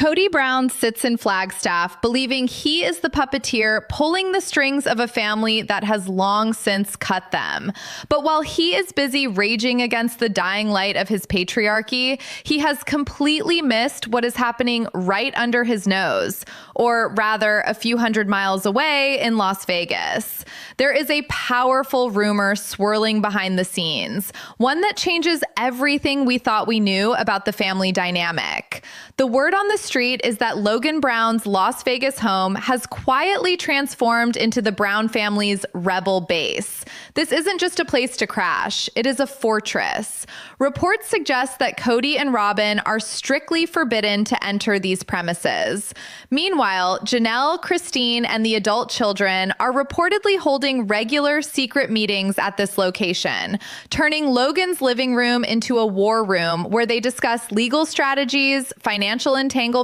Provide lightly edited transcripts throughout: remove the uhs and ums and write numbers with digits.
Kody Brown sits in Flagstaff, believing he is the puppeteer pulling the strings of a family that has long since cut them. But while he is busy raging against the dying light of his patriarchy, he has completely missed what is happening right under his nose, or rather a few hundred miles away in Las Vegas. There is a powerful rumor swirling behind the scenes, one that changes everything we thought we knew about the family dynamic. The word on the street is that Logan Brown's Las Vegas home has quietly transformed into the Brown family's rebel base. This isn't just a place to crash, it is a fortress. Reports suggest that Kody and Robyn are strictly forbidden to enter these premises. Meanwhile, Janelle, Christine, and the adult children are reportedly holding regular secret meetings at this location, turning Logan's living room into a war room where they discuss legal strategies, financial entanglements,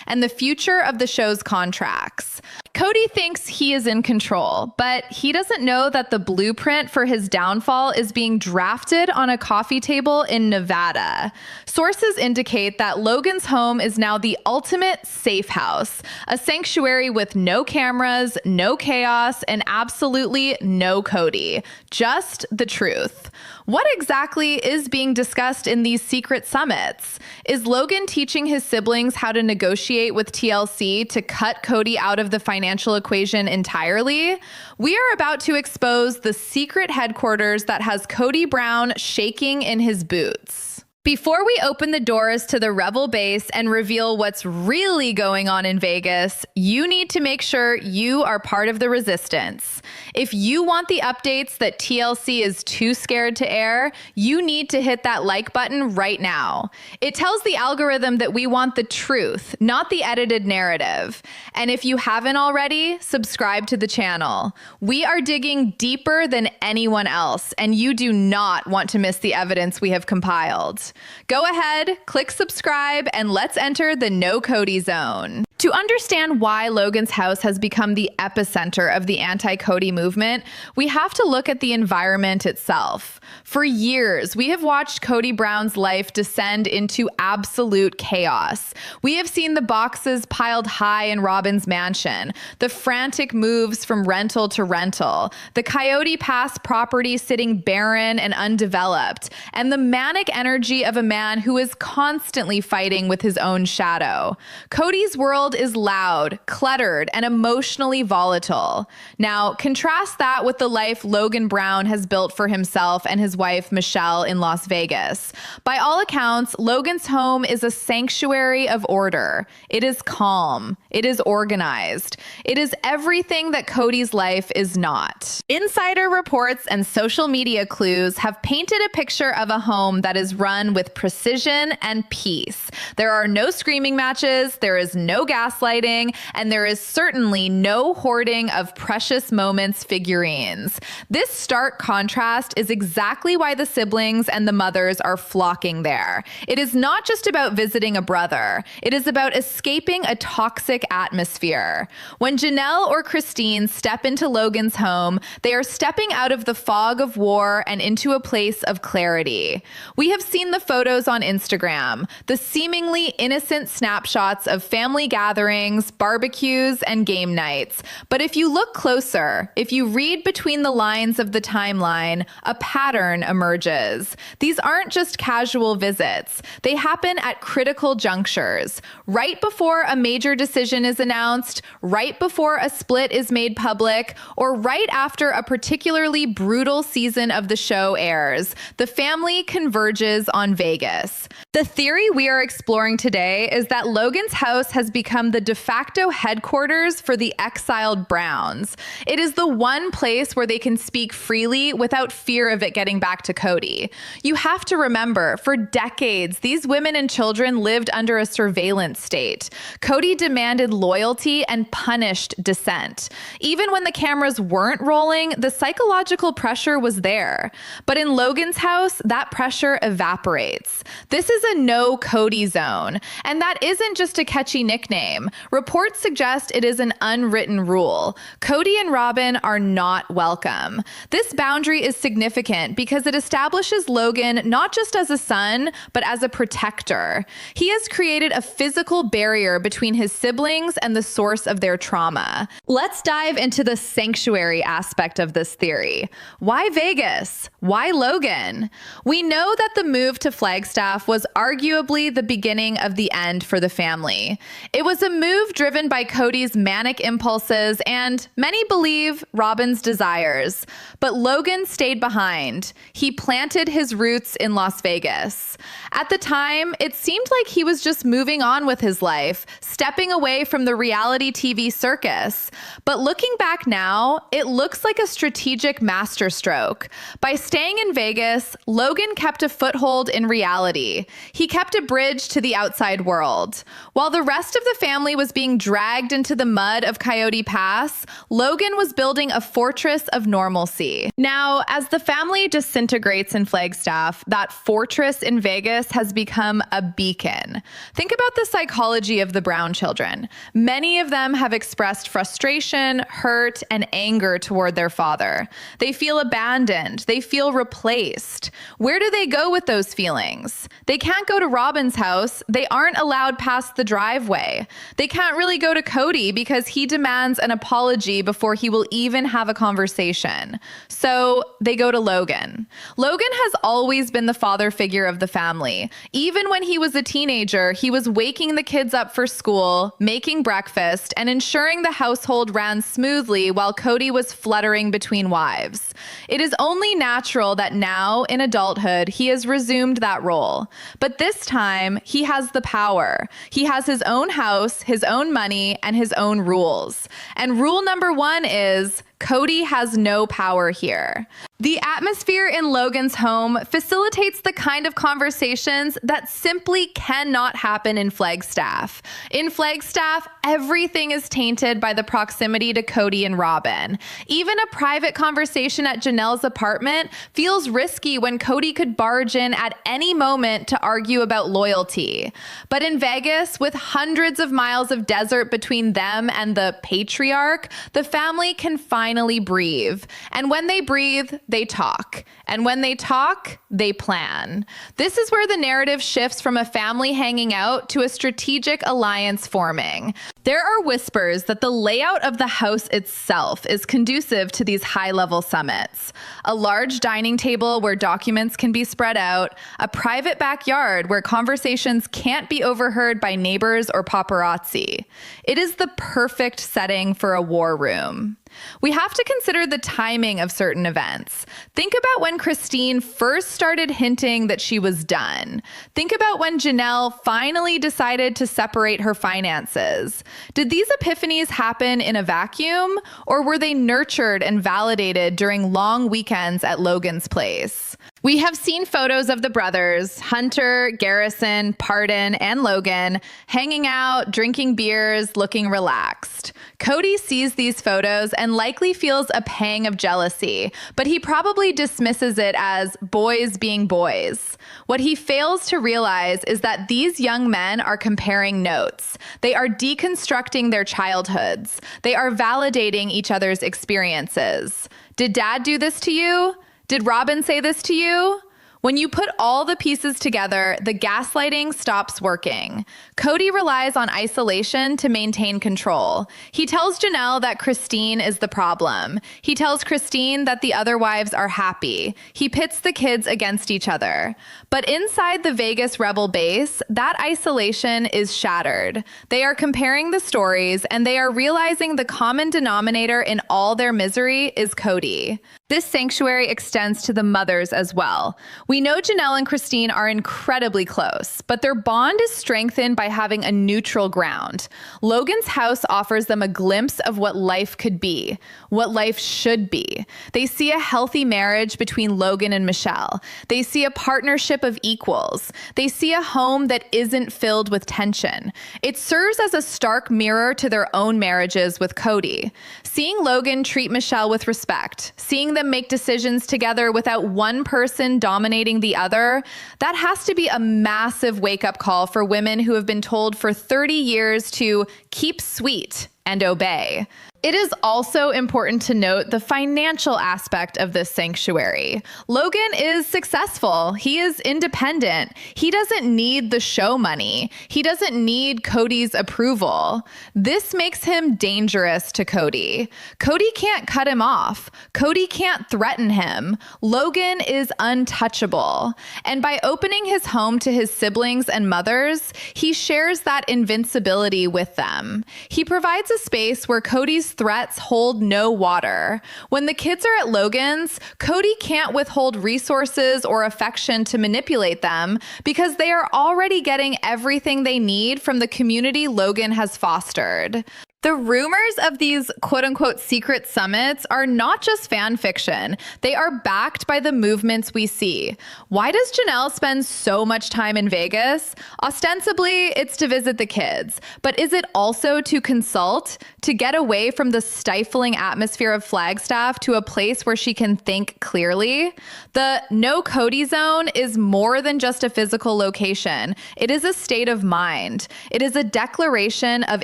and the future of the show's contracts. Kody thinks he is in control, but he doesn't know that the blueprint for his downfall is being drafted on a coffee table in Nevada. Sources indicate that Logan's home is now the ultimate safe house, a sanctuary with no cameras, no chaos, and absolutely no Kody. Just the truth. What exactly is being discussed in these secret summits? Is Logan teaching his siblings how to negotiate with TLC to cut Kody out of the financial equation entirely? We are about to expose the secret headquarters that has Kody Brown shaking in his boots. Before we open the doors to the rebel base and reveal what's really going on in Vegas, you need to make sure you are part of the resistance. If you want the updates that TLC is too scared to air, you need to hit that like button right now. It tells the algorithm that we want the truth, not the edited narrative. And if you haven't already, subscribe to the channel. We are digging deeper than anyone else, and you do not want to miss the evidence we have compiled. Go ahead, click subscribe, and let's enter the no Kody zone. To understand why Logan's house has become the epicenter of the anti-Kody movement, we have to look at the environment itself. For years, we have watched Kody Brown's life descend into absolute chaos. We have seen the boxes piled high in Robyn's mansion, the frantic moves from rental to rental, the Coyote Pass property sitting barren and undeveloped, and the manic energy of a man who is constantly fighting with his own shadow. Kody's world is loud, cluttered, and emotionally volatile. Now, contrast that with the life Logan Brown has built for himself and his wife Michelle in Las Vegas. By all accounts, Logan's home is a sanctuary of order. It is calm. It is organized. It is everything that Kody's life is not. Insider reports and social media clues have painted a picture of a home that is run with precision and peace. There are no screaming matches, there is no gaslighting, and there is certainly no hoarding of precious moments figurines. This stark contrast is exactly why the siblings and the mothers are flocking there. It is not just about visiting a brother. It is about escaping a toxic atmosphere. When Janelle or Christine step into Logan's home, they are stepping out of the fog of war and into a place of clarity. We have seen the photos on Instagram, the seemingly innocent snapshots of family gatherings, barbecues, and game nights. But if you look closer, if you read between the lines of the timeline, a pattern emerges. These aren't just casual visits. They happen at critical junctures, right before a major decision is announced, right before a split is made public, or right after a particularly brutal season of the show airs. The family converges on Vegas. The theory we are exploring today is that Logan's house has become the de facto headquarters for the exiled Browns. It is the one place where they can speak freely without fear of it getting back to Kody. You have to remember, for decades, these women and children lived under a surveillance state. Kody demanded loyalty and punished dissent. Even when the cameras weren't rolling, the psychological pressure was there. But in Logan's house, that pressure evaporates. This is a no Kody zone. And that isn't just a catchy nickname. same. Reports suggest it is an unwritten rule. Kody and Robyn are not welcome. This boundary is significant because it establishes Logan not just as a son, but as a protector. He has created a physical barrier between his siblings and the source of their trauma. Let's dive into the sanctuary aspect of this theory. Why Vegas? Why Logan? We know that the move to Flagstaff was arguably the beginning of the end for the family. It was a move driven by Kody's manic impulses and, many believe, Robyn's desires. But Logan stayed behind. He planted his roots in Las Vegas. At the time, it seemed like he was just moving on with his life, stepping away from the reality TV circus. But looking back now, it looks like a strategic masterstroke. By staying in Vegas, Logan kept a foothold in reality. He kept a bridge to the outside world. While the rest of the family was being dragged into the mud of Coyote Pass, Logan was building a fortress of normalcy. Now, as the family disintegrates in Flagstaff, that fortress in Vegas has become a beacon. Think about the psychology of the Brown children. Many of them have expressed frustration, hurt, and anger toward their father. They feel abandoned. They feel replaced. Where do they go with those feelings? They can't go to Robyn's house. They aren't allowed past the driveway. They can't really go to Kody because he demands an apology before he will even have a conversation. So they go to Logan. Logan has always been the father figure of the family. Even when he was a teenager, he was waking the kids up for school, making breakfast, and ensuring the household ran smoothly while Kody was fluttering between wives. It is only natural that now, in adulthood, he has resumed that role. But this time, he has the power. He has his own house, his own money, and his own rules. And rule number one is Kody has no power here. The atmosphere in Logan's home facilitates the kind of conversations that simply cannot happen in Flagstaff. In Flagstaff, everything is tainted by the proximity to Kody and Robyn. Even a private conversation at Janelle's apartment feels risky when Kody could barge in at any moment to argue about loyalty. But in Vegas, with hundreds of miles of desert between them and the patriarch, the family can finally breathe. And when they breathe, they talk. And when they talk, they plan. This is where the narrative shifts from a family hanging out to a strategic alliance forming. There are whispers that the layout of the house itself is conducive to these high-level summits. A large dining table where documents can be spread out, a private backyard where conversations can't be overheard by neighbors or paparazzi. It is the perfect setting for a war room. We have to consider the timing of certain events. Think about when Christine first started hinting that she was done. Think about when Janelle finally decided to separate her finances. Did these epiphanies happen in a vacuum, or were they nurtured and validated during long weekends at Logan's place? We have seen photos of the brothers, Hunter, Garrison, Pardon, and Logan, hanging out, drinking beers, looking relaxed. Kody sees these photos and likely feels a pang of jealousy, but he probably dismisses it as boys being boys. What he fails to realize is that these young men are comparing notes. They are deconstructing their childhoods. They are validating each other's experiences. Did Dad do this to you? Did Robyn say this to you? When you put all the pieces together, the gaslighting stops working. Kody relies on isolation to maintain control. He tells Janelle that Christine is the problem. He tells Christine that the other wives are happy. He pits the kids against each other. But inside the Vegas rebel base, that isolation is shattered. They are comparing the stories, and they are realizing the common denominator in all their misery is Kody. This sanctuary extends to the mothers as well. We know Janelle and Christine are incredibly close, but their bond is strengthened by having a neutral ground. Logan's house offers them a glimpse of what life could be, what life should be. They see a healthy marriage between Logan and Michelle. They see a partnership of equals. They see a home that isn't filled with tension. It serves as a stark mirror to their own marriages with Kody. Seeing Logan treat Michelle with respect, seeing them make decisions together without one person dominating the other, that has to be a massive wake-up call for women who have been told for 30 years to keep sweet and obey. It is also important to note the financial aspect of this sanctuary. Logan is successful. He is independent. He doesn't need the show money. He doesn't need Kody's approval. This makes him dangerous to Kody. Kody can't cut him off. Kody can't threaten him. Logan is untouchable. And by opening his home to his siblings and mothers, he shares that invincibility with them. He provides a space where Kody's threats hold no water. When the kids are at Logan's, Kody can't withhold resources or affection to manipulate them because they are already getting everything they need from the community Logan has fostered. The rumors of these quote-unquote secret summits are not just fan fiction. They are backed by the movements we see. Why does Janelle spend so much time in Vegas? Ostensibly, it's to visit the kids. But is it also to consult, to get away from the stifling atmosphere of Flagstaff to a place where she can think clearly? The no Kody zone is more than just a physical location. It is a state of mind. It is a declaration of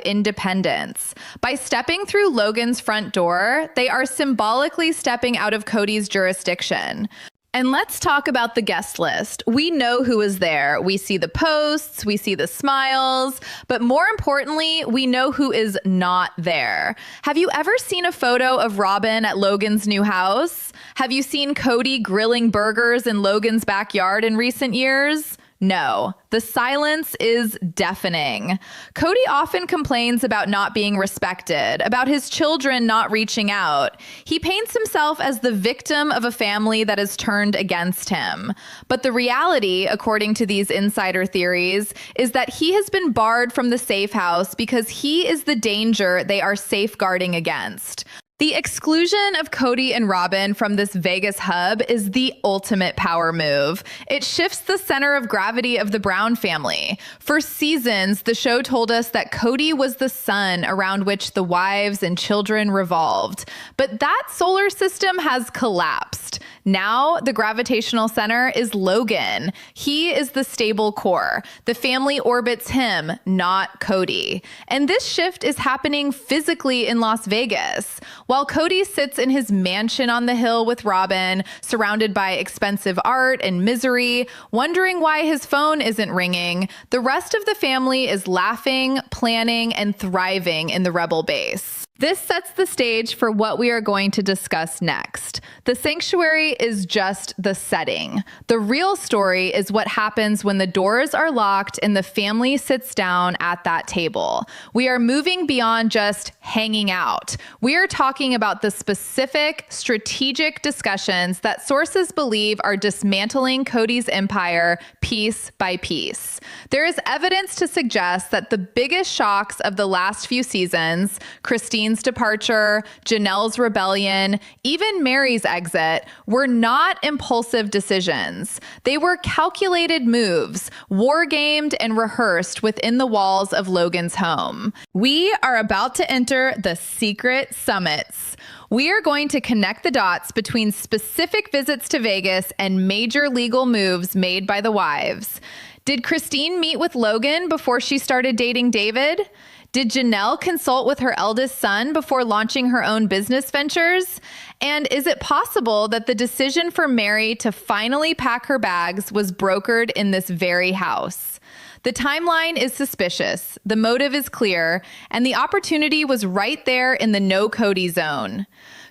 independence. By stepping through Logan's front door, they are symbolically stepping out of Kody's jurisdiction. And let's talk about the guest list. We know who is there. We see the posts, we see the smiles, but more importantly, we know who is not there. Have you ever seen a photo of Robyn at Logan's new house? Have you seen Kody grilling burgers in Logan's backyard in recent years? No, the silence is deafening. Kody often complains about not being respected, about his children not reaching out. He paints himself as the victim of a family that has turned against him. But the reality, according to these insider theories, is that he has been barred from the safe house because he is the danger they are safeguarding against. The exclusion of Kody and Robyn from this Vegas hub is the ultimate power move. It shifts the center of gravity of the Brown family. For seasons, the show told us that Kody was the sun around which the wives and children revolved. But that solar system has collapsed. Now, the gravitational center is Logan. He is the stable core. The family orbits him, not Kody. And this shift is happening physically in Las Vegas. While Kody sits in his mansion on the hill with Robyn, surrounded by expensive art and misery, wondering why his phone isn't ringing, the rest of the family is laughing, planning, and thriving in the rebel base. This sets the stage for what we are going to discuss next. The sanctuary is just the setting. The real story is what happens when the doors are locked and the family sits down at that table. We are moving beyond just hanging out. We are talking about the specific, strategic discussions that sources believe are dismantling Kody's empire piece by piece. There is evidence to suggest that the biggest shocks of the last few seasons, Christine's departure, Janelle's rebellion, even Mary's exit, were not impulsive decisions. They were calculated moves, war-gamed and rehearsed within the walls of Logan's home. We are about to enter the secret summits. We are going to connect the dots between specific visits to Vegas and major legal moves made by the wives. Did Christine meet with Logan before she started dating David? Did Janelle consult with her eldest son before launching her own business ventures? And is it possible that the decision for Mary to finally pack her bags was brokered in this very house? The timeline is suspicious, the motive is clear, and the opportunity was right there in the no Kody zone.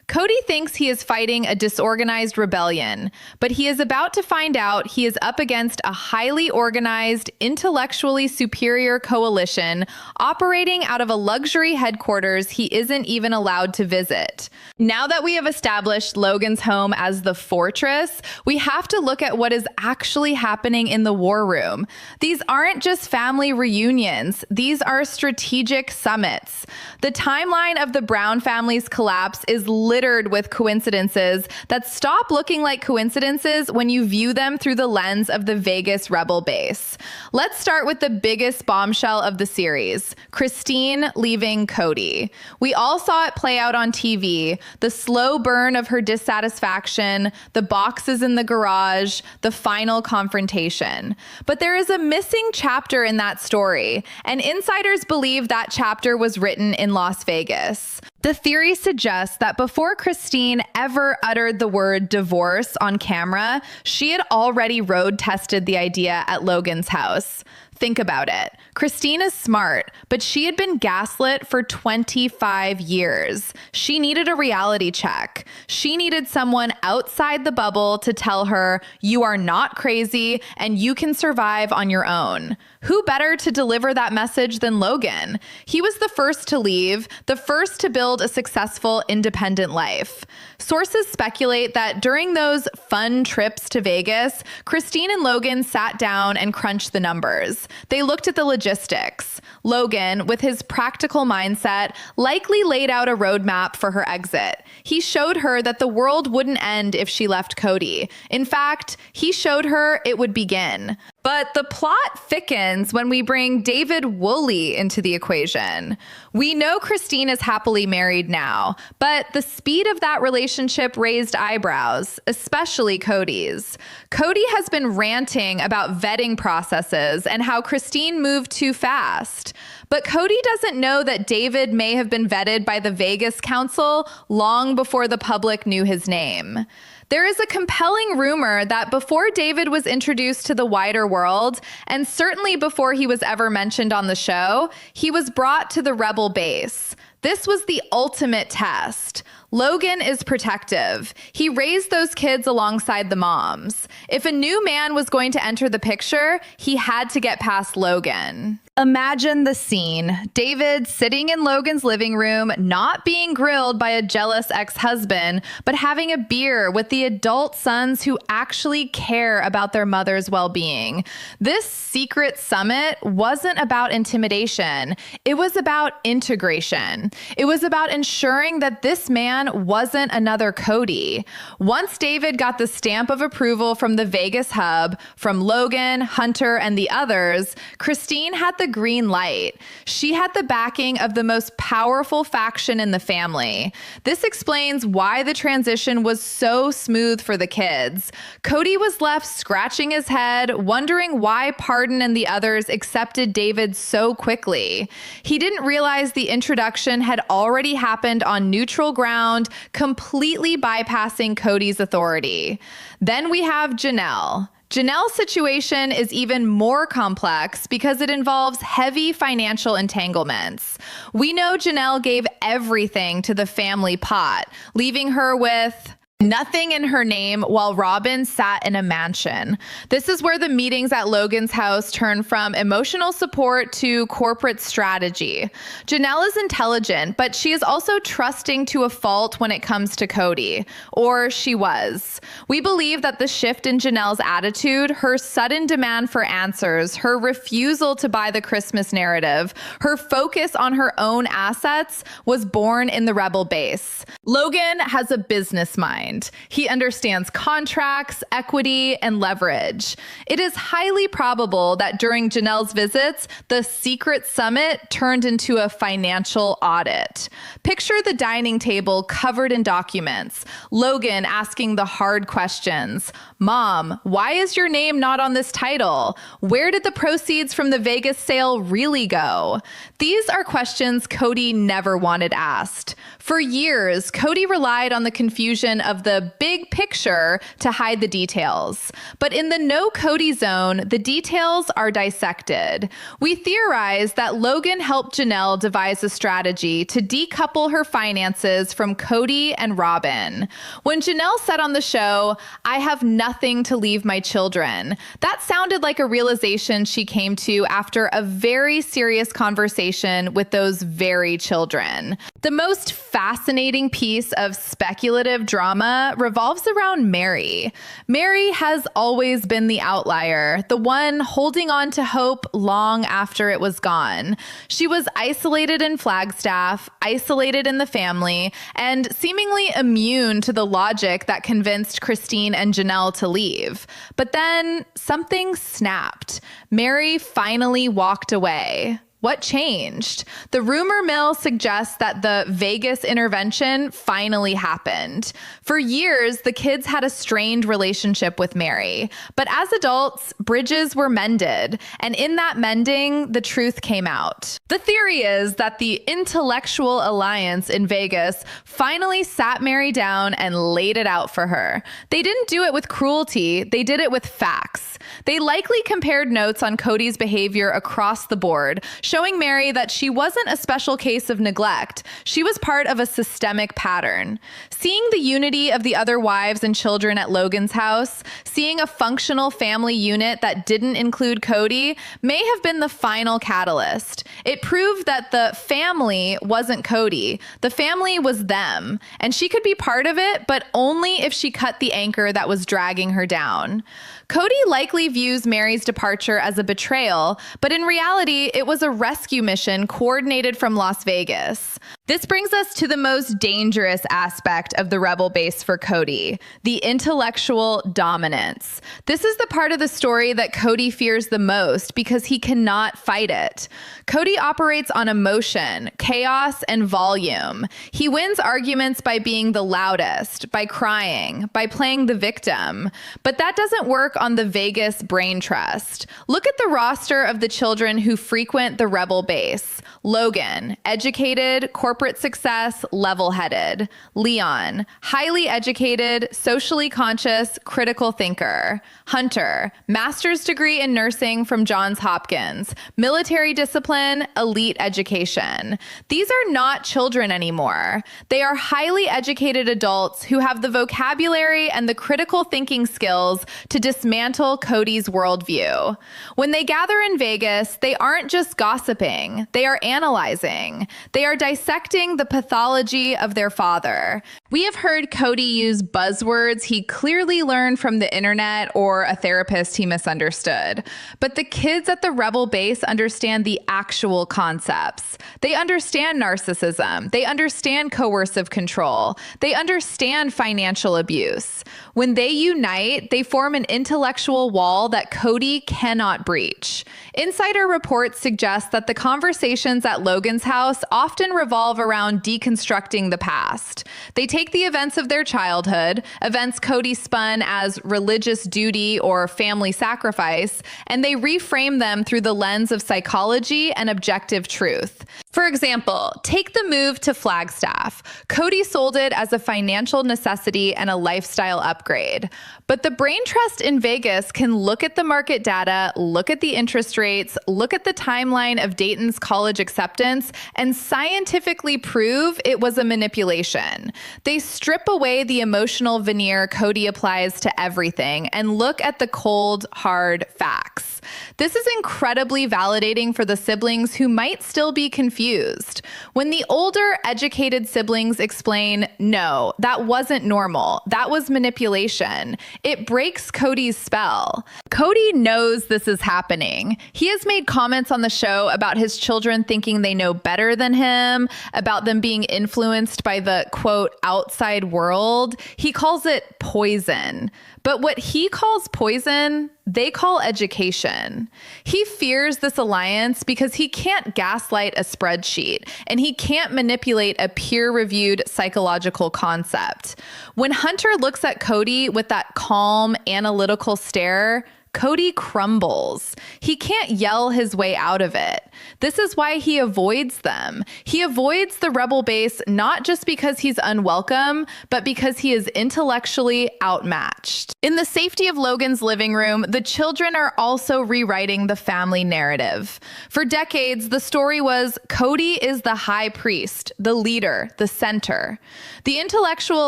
Kody thinks he is fighting a disorganized rebellion, but he is about to find out he is up against a highly organized, intellectually superior coalition operating out of a luxury headquarters he isn't even allowed to visit. Now that we have established Logan's home as the fortress, we have to look at what is actually happening in the war room. These aren't just family reunions. These are strategic summits. The timeline of the Brown family's collapse is literally littered with coincidences that stop looking like coincidences when you view them through the lens of the Vegas rebel base. Let's start with the biggest bombshell of the series, Christine leaving Kody. We all saw it play out on TV, the slow burn of her dissatisfaction, the boxes in the garage, the final confrontation. But there is a missing chapter in that story, and insiders believe that chapter was written in Las Vegas. The theory suggests that before Christine ever uttered the word divorce on camera, she had already road tested the idea at Logan's house. Think about it. Christine is smart, but she had been gaslit for 25 years. She needed a reality check. She needed someone outside the bubble to tell her, you are not crazy and you can survive on your own. Who better to deliver that message than Logan? He was the first to leave, the first to build a successful, independent life. Sources speculate that during those fun trips to Vegas, Christine and Logan sat down and crunched the numbers. They looked at the logistics. Logan, with his practical mindset, likely laid out a roadmap for her exit. He showed her that the world wouldn't end if she left Kody. In fact, he showed her it would begin. But the plot thickens when we bring David Woolley into the equation. We know Christine is happily married now, but the speed of that relationship raised eyebrows, especially Kody's. Kody has been ranting about vetting processes and how Christine moved too fast. But Kody doesn't know that David may have been vetted by the Vegas Council long before the public knew his name. There is a compelling rumor that before David was introduced to the wider world, and certainly before he was ever mentioned on the show, he was brought to the rebel base. This was the ultimate test. Logan is protective. He raised those kids alongside the moms. If a new man was going to enter the picture, he had to get past Logan. Imagine the scene. David sitting in Logan's living room, not being grilled by a jealous ex-husband, but having a beer with the adult sons who actually care about their mother's well-being. This secret summit wasn't about intimidation. It was about integration. It was about ensuring that this man wasn't another Kody. Once David got the stamp of approval from the Vegas hub, from Logan, Hunter, and the others, Christine had the green light. She had the backing of the most powerful faction in the family. This explains why the transition was so smooth for the kids. Kody was left scratching his head, wondering why Pardon and the others accepted David so quickly. He didn't realize the introduction had already happened on neutral ground, completely bypassing Kody's authority. Then we have Janelle. Janelle's situation is even more complex because it involves heavy financial entanglements. We know Janelle gave everything to the family pot, leaving her with nothing in her name while Robyn sat in a mansion. This is where the meetings at Logan's house turn from emotional support to corporate strategy. Janelle is intelligent, but she is also trusting to a fault when it comes to Kody. Or she was. We believe that the shift in Janelle's attitude, her sudden demand for answers, her refusal to buy the Christmas narrative, her focus on her own assets was born in the rebel base. Logan has a business mind. He understands contracts, equity, and leverage. It is highly probable that during Janelle's visits, the secret summit turned into a financial audit. Picture the dining table covered in documents. Logan asking the hard questions. Mom, why is your name not on this title? Where did the proceeds from the Vegas sale really go? These are questions Kody never wanted asked. For years, Kody relied on the confusion of the big picture to hide the details. But in the no Kody zone, the details are dissected. We theorize that Logan helped Janelle devise a strategy to decouple her finances from Kody and Robyn. When Janelle said on the show, "I have nothing to leave my children," that sounded like a realization she came to after a very serious conversation with those very children. The most fascinating piece of speculative drama drama revolves around Mary. Mary has always been the outlier, the one holding on to hope long after it was gone. She was isolated in Flagstaff, isolated in the family, and seemingly immune to the logic that convinced Christine and Janelle to leave. But then something snapped. Mary finally walked away. What changed? The rumor mill suggests that the Vegas intervention finally happened. For years, the kids had a strained relationship with Mary. But as adults, bridges were mended. And in that mending, the truth came out. The theory is that the intellectual alliance in Vegas finally sat Mary down and laid it out for her. They didn't do it with cruelty. They did it with facts. They likely compared notes on Kody's behavior across the board, showing Mary that she wasn't a special case of neglect. She was part of a systemic pattern. Seeing the unity of the other wives and children at Logan's house, seeing a functional family unit that didn't include Kody, may have been the final catalyst. It proved that the family wasn't Kody. The family was them, and she could be part of it, but only if she cut the anchor that was dragging her down. Kody likely views Mary's departure as a betrayal, but in reality, it was a rescue mission coordinated from Las Vegas. This brings us to the most dangerous aspect of the rebel base for Kody, the intellectual dominance. This is the part of the story that Kody fears the most because he cannot fight it. Kody operates on emotion, chaos, and volume. He wins arguments by being the loudest, by crying, by playing the victim. But that doesn't work on the Vegas brain trust. Look at the roster of the children who frequent the rebel base. Logan, educated, corporate success, level-headed. Leon, highly educated, socially conscious, critical thinker. Hunter, master's degree in nursing from Johns Hopkins. Military discipline, elite education. These are not children anymore. They are highly educated adults who have the vocabulary and the critical thinking skills to dismantle Kody's worldview. When they gather in Vegas, they aren't just gossiping. They are analyzing. They are dissecting the pathology of their father. We have heard Kody use buzzwords he clearly learned from the internet or a therapist he misunderstood. But the kids at the rebel base understand the actual concepts. They understand narcissism. They understand coercive control. They understand financial abuse. When they unite, they form an intellectual wall that Kody cannot breach. Insider reports suggest that the conversations at Logan's house often revolve around deconstructing the past. They take the events of their childhood, events Kody spun as religious duty or family sacrifice, and they reframe them through the lens of psychology and objective truth. For example, take the move to Flagstaff. Kody sold it as a financial necessity and a lifestyle upgrade. But the brain trust in Vegas can look at the market data, look at the interest rates, look at the timeline of Dayton's college acceptance, and scientifically prove it was a manipulation. They strip away the emotional veneer Kody applies to everything and look at the cold, hard facts. This is incredibly validating for the siblings who might still be confused. When the older, educated siblings explain, no, that wasn't normal, that was manipulation, it breaks Kody's spell. Kody knows this is happening. He has made comments on the show about his children thinking they know better than him, about them being influenced by the, quote, outside world. He calls it poison. But what he calls poison, they call education. He fears this alliance because he can't gaslight a spreadsheet and he can't manipulate a peer-reviewed psychological concept. When Hunter looks at Kody with that calm, analytical stare, Kody crumbles. He can't yell his way out of it. This is why he avoids them. He avoids the rebel base not just because he's unwelcome, but because he is intellectually outmatched. In the safety of Logan's living room, the children are also rewriting the family narrative. For decades, the story was Kody is the high priest, the leader, the center. The intellectual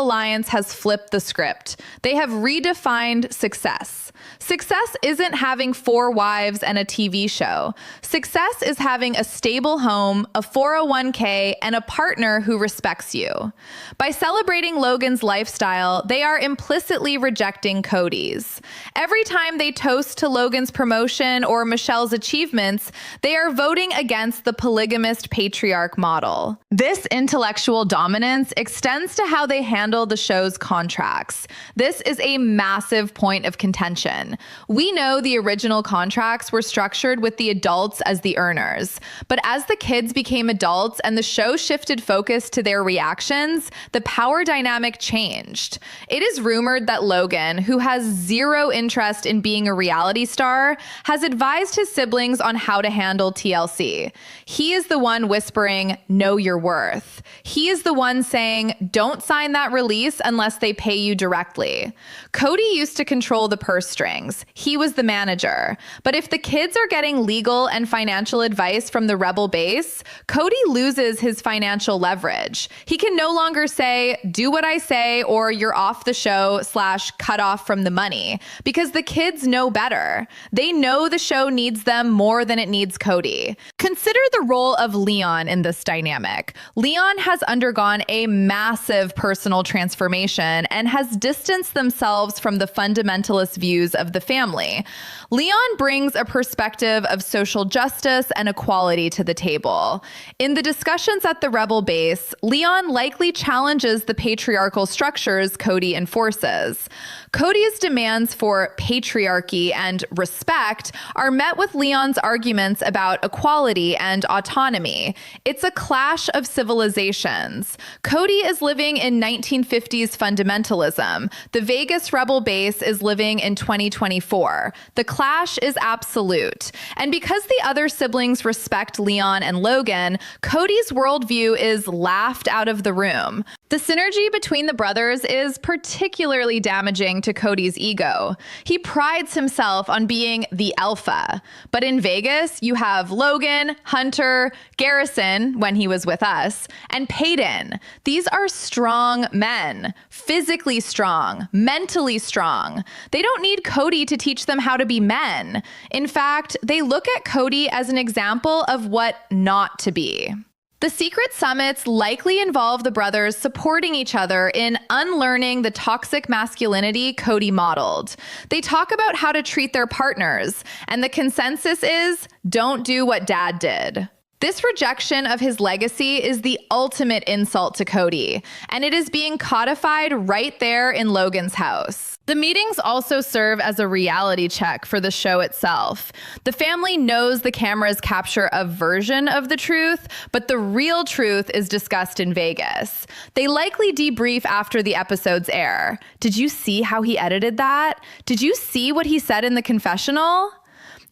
alliance has flipped the script. They have redefined success. Success Success isn't having 4 wives and a TV show. Success is having a stable home, a 401k, and a partner who respects you. By celebrating Logan's lifestyle, they are implicitly rejecting Kody's. Every time they toast to Logan's promotion or Michelle's achievements, they are voting against the polygamist patriarch model. This intellectual dominance extends to how they handle the show's contracts. This is a massive point of contention. We know the original contracts were structured with the adults as the earners, but as the kids became adults and the show shifted focus to their reactions, the power dynamic changed. It is rumored that Logan, who has zero interest in being a reality star, has advised his siblings on how to handle TLC. He is the one whispering, "Know your worth." He is the one saying, "Don't sign that release unless they pay you directly." Kody used to control the purse strings. He was the manager. But if the kids are getting legal and financial advice from the rebel base, Kody loses his financial leverage. He can no longer say, "Do what I say," or "You're off the show / cut off from the money," because the kids know better. They know the show needs them more than it needs Kody. Consider the role of Leon in this dynamic. Leon has undergone a massive personal transformation and has distanced themselves from the fundamentalist views of the family. Leon brings a perspective of social justice and equality to the table. In the discussions at the rebel base, Leon likely challenges the patriarchal structures Kody enforces. Kody's demands for patriarchy and respect are met with Leon's arguments about equality and autonomy. It's a clash of civilizations. Kody is living in 1950s fundamentalism. The Vegas rebel base is living in 2024. The clash is absolute. And because the other siblings respect Leon and Logan, Kody's worldview is laughed out of the room. The synergy between the brothers is particularly damaging to Kody's ego. He prides himself on being the alpha. But in Vegas, you have Logan, Hunter, Garrison, when he was with us, and Peyton. These are strong men, physically strong, mentally strong. They don't need Kody to teach them how to be men. In fact, they look at Kody as an example of what not to be. The secret summits likely involve the brothers supporting each other in unlearning the toxic masculinity Kody modeled. They talk about how to treat their partners, and the consensus is, don't do what dad did. This rejection of his legacy is the ultimate insult to Kody, and it is being codified right there in Logan's house. The meetings also serve as a reality check for the show itself. The family knows the cameras capture a version of the truth, but the real truth is discussed in Vegas. They likely debrief after the episodes air. Did you see how he edited that? Did you see what he said in the confessional?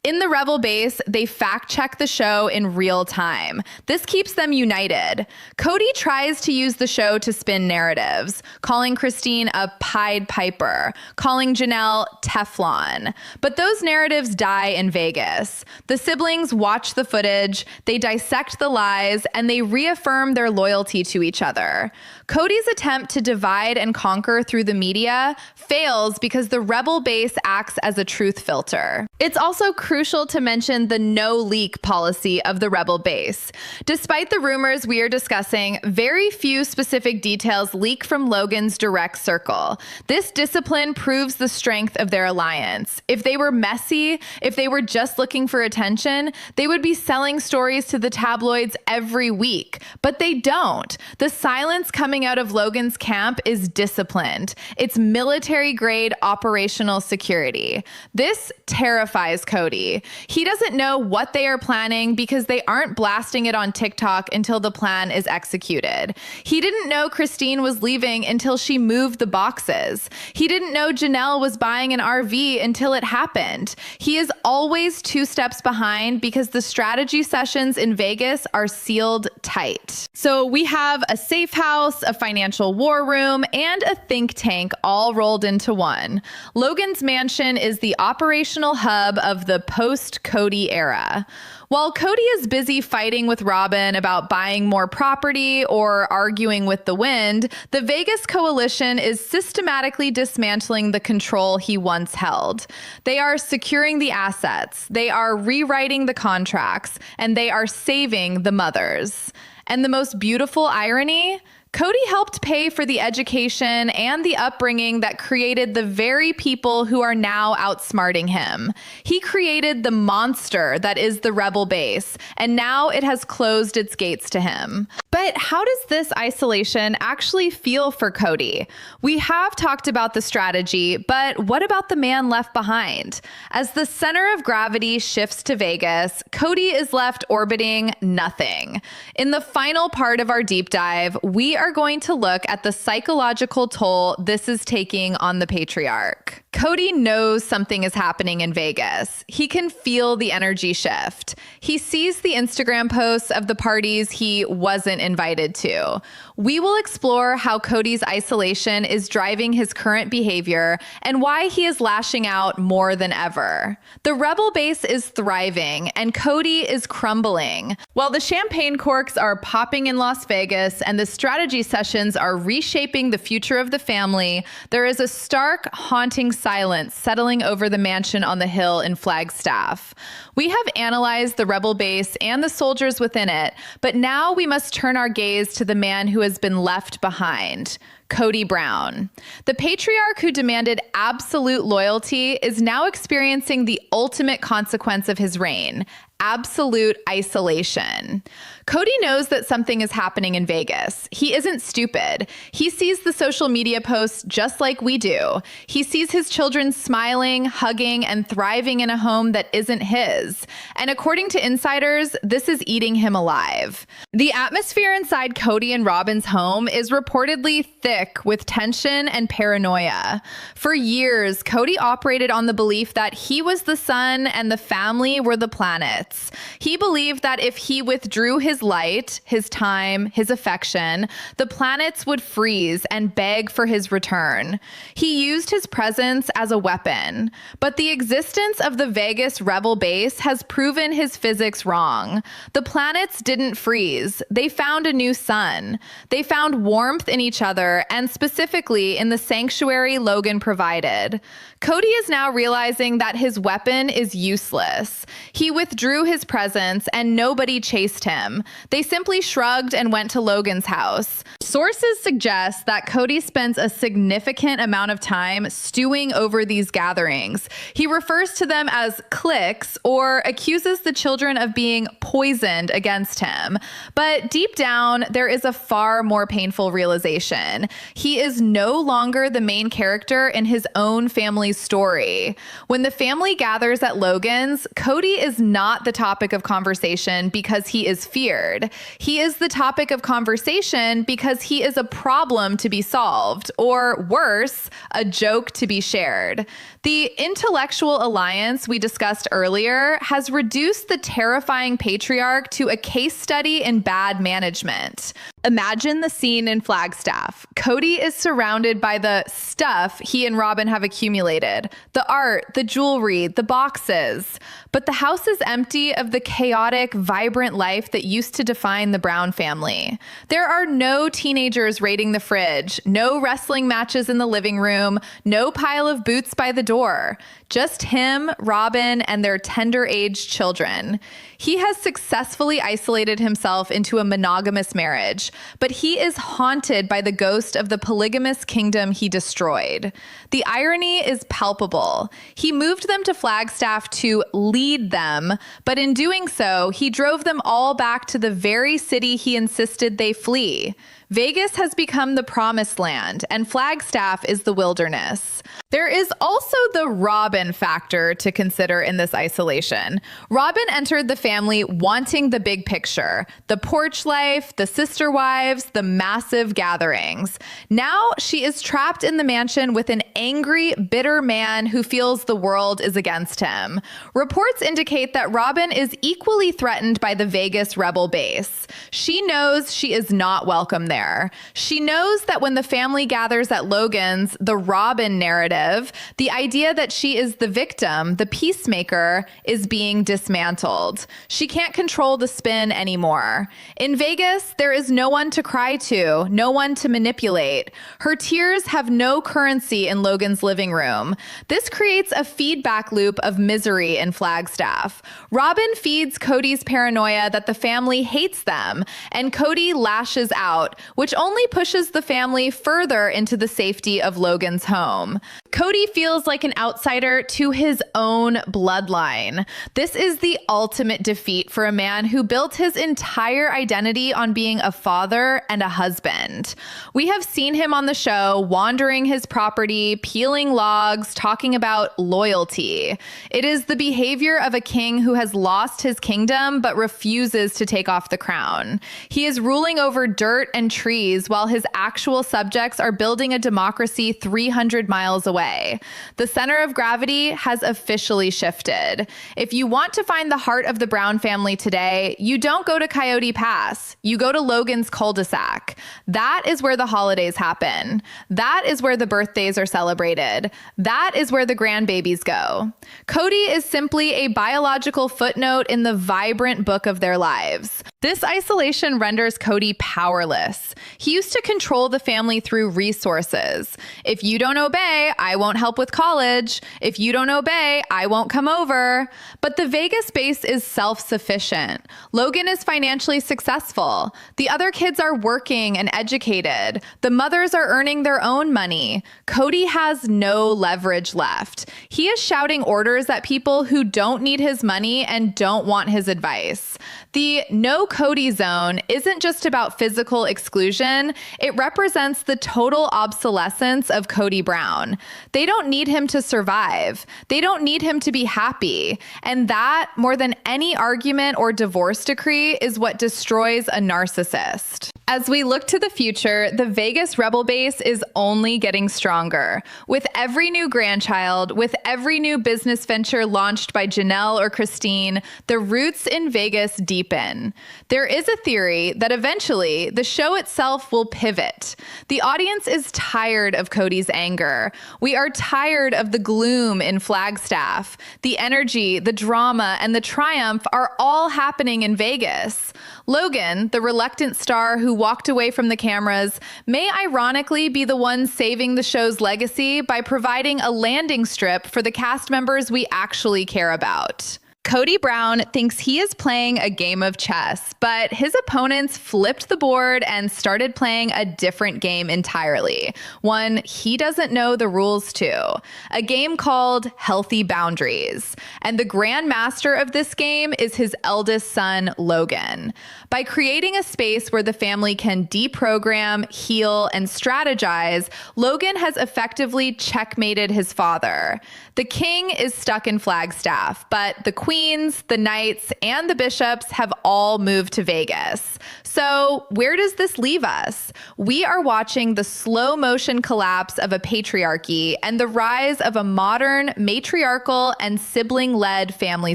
In the rebel base, they fact-check the show in real time. This keeps them united. Kody tries to use the show to spin narratives, calling Christine a Pied Piper, calling Janelle Teflon. But those narratives die in Vegas. The siblings watch the footage, they dissect the lies, and they reaffirm their loyalty to each other. Kody's attempt to divide and conquer through the media fails because the rebel base acts as a truth filter. It's also crucial to mention the no leak policy of the rebel base. Despite the rumors we are discussing, very few specific details leak from Logan's direct circle. This discipline proves the strength of their alliance. If they were messy, if they were just looking for attention, they would be selling stories to the tabloids every week. But they don't. The silence coming out of Logan's camp is disciplined. It's military-grade operational security. This terrifies Kody. He doesn't know what they are planning because they aren't blasting it on TikTok until the plan is executed. He didn't know Christine was leaving until she moved the boxes. He didn't know Janelle was buying an RV until it happened. He is always 2 steps behind because the strategy sessions in Vegas are sealed tight. So we have a safe house, a financial war room, and a think tank all rolled into one. Logan's mansion is the operational hub of the post-Kody era. While Kody is busy fighting with Robyn about buying more property or arguing with the wind, the Vegas coalition is systematically dismantling the control he once held. They are securing the assets, they are rewriting the contracts, and they are saving the mothers. And the most beautiful irony? Kody helped pay for the education and the upbringing that created the very people who are now outsmarting him. He created the monster that is the rebel base, and now it has closed its gates to him. But how does this isolation actually feel for Kody? We have talked about the strategy, but what about the man left behind? As the center of gravity shifts to Vegas, Kody is left orbiting nothing. In the final part of our deep dive, we are going to look at the psychological toll this is taking on the patriarch. Kody knows something is happening in Vegas. He can feel the energy shift. He sees the Instagram posts of the parties he wasn't invited to. We will explore how Kody's isolation is driving his current behavior and why he is lashing out more than ever. The rebel base is thriving and Kody is crumbling. While the champagne corks are popping in Las Vegas and the strategy sessions are reshaping the future of the family, there is a stark, haunting silence settling over the mansion on the hill in Flagstaff. We have analyzed the rebel base and the soldiers within it, but now we must turn our gaze to the man who has been left behind. Kody Brown. The patriarch who demanded absolute loyalty is now experiencing the ultimate consequence of his reign: absolute isolation. Kody knows that something is happening in Vegas. He isn't stupid. He sees the social media posts just like we do. He sees his children smiling, hugging, and thriving in a home that isn't his. And according to insiders, this is eating him alive. The atmosphere inside Kody and Robyn's home is reportedly thick with tension and paranoia. For years, Kody operated on the belief that he was the sun and the family were the planets. He believed that if he withdrew his light, his time, his affection, the planets would freeze and beg for his return. He used his presence as a weapon, but the existence of the Vegas rebel base has proven his physics wrong. The planets didn't freeze. They found a new sun. They found warmth in each other, and specifically in the sanctuary Logan provided. Kody is now realizing that his weapon is useless. He withdrew his presence and nobody chased him. They simply shrugged and went to Logan's house. Sources suggest that Kody spends a significant amount of time stewing over these gatherings. He refers to them as cliques or accuses the children of being poisoned against him. But deep down, there is a far more painful realization. He is no longer the main character in his own family's story. When the family gathers at Logan's, Kody is not the topic of conversation because he is feared. He is the topic of conversation because he is a problem to be solved, or worse, a joke to be shared. The intellectual alliance we discussed earlier has reduced the terrifying patriarch to a case study in bad management. Imagine the scene in Flagstaff. Kody is surrounded by the stuff he and Robyn have accumulated, the art, the jewelry, the boxes. But the house is empty of the chaotic, vibrant life that used to define the Brown family. There are no teenagers raiding the fridge, no wrestling matches in the living room, no pile of boots by the door. Just him, Robyn, and their tender-aged children. He has successfully isolated himself into a monogamous marriage, but he is haunted by the ghost of the polygamous kingdom he destroyed. The irony is palpable. He moved them to Flagstaff to lead them, but in doing so, he drove them all back to the very city he insisted they flee. Vegas has become the promised land, and Flagstaff is the wilderness. There is also the Robyn factor to consider in this isolation. Robyn entered the family wanting the big picture, the porch life, the sister wives, the massive gatherings. Now she is trapped in the mansion with an angry, bitter man who feels the world is against him. Reports indicate that Robyn is equally threatened by the Vegas rebel base. She knows she is not welcome there. there. She knows that when the family gathers at Logan's, the Robyn narrative, the idea that she is the victim, the peacemaker, is being dismantled. She can't control the spin anymore. In Vegas, there is no one to cry to, no one to manipulate. Her tears have no currency in Logan's living room. This creates a feedback loop of misery in Flagstaff. Robyn feeds Kody's paranoia that the family hates them, and Kody lashes out, which only pushes the family further into the safety of Logan's home. Kody feels like an outsider to his own bloodline. This is the ultimate defeat for a man who built his entire identity on being a father and a husband. We have seen him on the show wandering his property, peeling logs, talking about loyalty. It is the behavior of a king who has lost his kingdom but refuses to take off the crown. He is ruling over dirt and trees while his actual subjects are building a democracy 300 miles away. The center of gravity has officially shifted. If you want to find the heart of the Brown family today, you don't go to Coyote Pass. You go to Logan's cul-de-sac. That is where the holidays happen. That is where the birthdays are celebrated. That is where the grandbabies go. Kody is simply a biological footnote in the vibrant book of their lives. This isolation renders Kody powerless. He used to control the family through resources. If you don't obey, I won't help with college. If you don't obey, I won't come over. But the Vegas base is self-sufficient. Logan is financially successful. The other kids are working and educated. The mothers are earning their own money. Kody has no leverage left. He is shouting orders at people who don't need his money and don't want his advice. The no Kody zone isn't just about physical exclusion. It represents the total obsolescence of Kody Brown. They don't need him to survive. They don't need him to be happy. And that, more than any argument or divorce decree, is what destroys a narcissist. As we look to the future, the Vegas rebel base is only getting stronger. With every new grandchild, with every new business venture launched by Janelle or Christine, the roots in Vegas deepen. There is a theory that eventually the show itself will pivot. The audience is tired of Kody's anger. We are tired of the gloom in Flagstaff. The energy, the drama, and the triumph are all happening in Vegas. Logan, the reluctant star who walked away from the cameras, may ironically be the one saving the show's legacy by providing a landing strip for the cast members we actually care about. Kody Brown thinks he is playing a game of chess, but his opponents flipped the board and started playing a different game entirely, one he doesn't know the rules to, a game called Healthy Boundaries. And the grand master of this game is his eldest son, Logan. By creating a space where the family can deprogram, heal, and strategize, Logan has effectively checkmated his father. The king is stuck in Flagstaff, but the queens, the knights, and the bishops have all moved to Vegas. So where does this leave us? We are watching the slow motion collapse of a patriarchy and the rise of a modern, matriarchal, and sibling-led family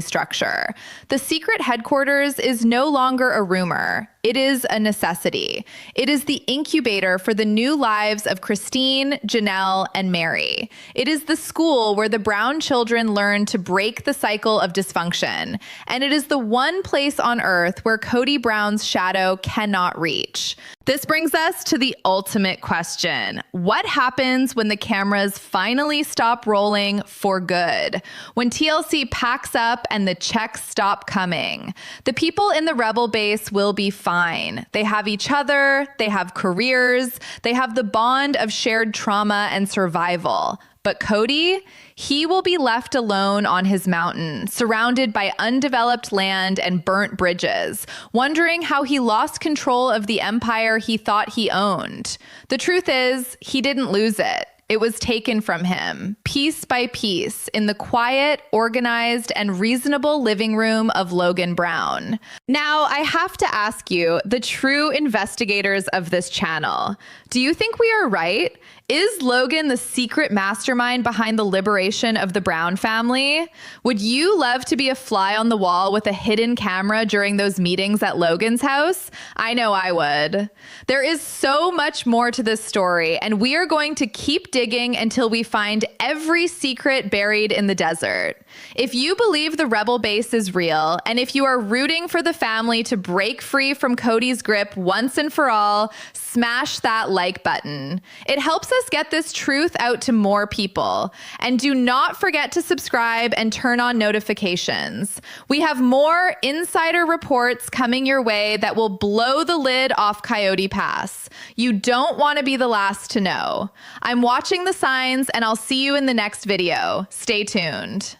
structure. The secret headquarters is no longer a rumor. It is a necessity. It is the incubator for the new lives of Christine, Janelle, and Mary. It is the school where the Brown children learn to break the cycle of dysfunction. And it is the one place on earth where Kody Brown's shadow cannot reach. This brings us to the ultimate question. What happens when the cameras finally stop rolling for good? When TLC packs up and the checks stop coming? The people in the rebel base will be fine. They have each other, they have careers, they have the bond of shared trauma and survival. But Kody, he will be left alone on his mountain, surrounded by undeveloped land and burnt bridges, wondering how he lost control of the empire he thought he owned. The truth is, he didn't lose it. It was taken from him, piece by piece, in the quiet, organized, and reasonable living room of Logan Brown. Now, I have to ask you, the true investigators of this channel, do you think we are right? Is Logan the secret mastermind behind the liberation of the Brown family? Would you love to be a fly on the wall with a hidden camera during those meetings at Logan's house? I know I would. There is so much more to this story, and we are going to keep digging until we find every secret buried in the desert. If you believe the rebel base is real, and if you are rooting for the family to break free from Kody's grip once and for all, smash that like button. It helps us get this truth out to more people. And do not forget to subscribe and turn on notifications. We have more insider reports coming your way that will blow the lid off Coyote Pass. You don't want to be the last to know. I'm watching the signs, and I'll see you in the next video. Stay tuned.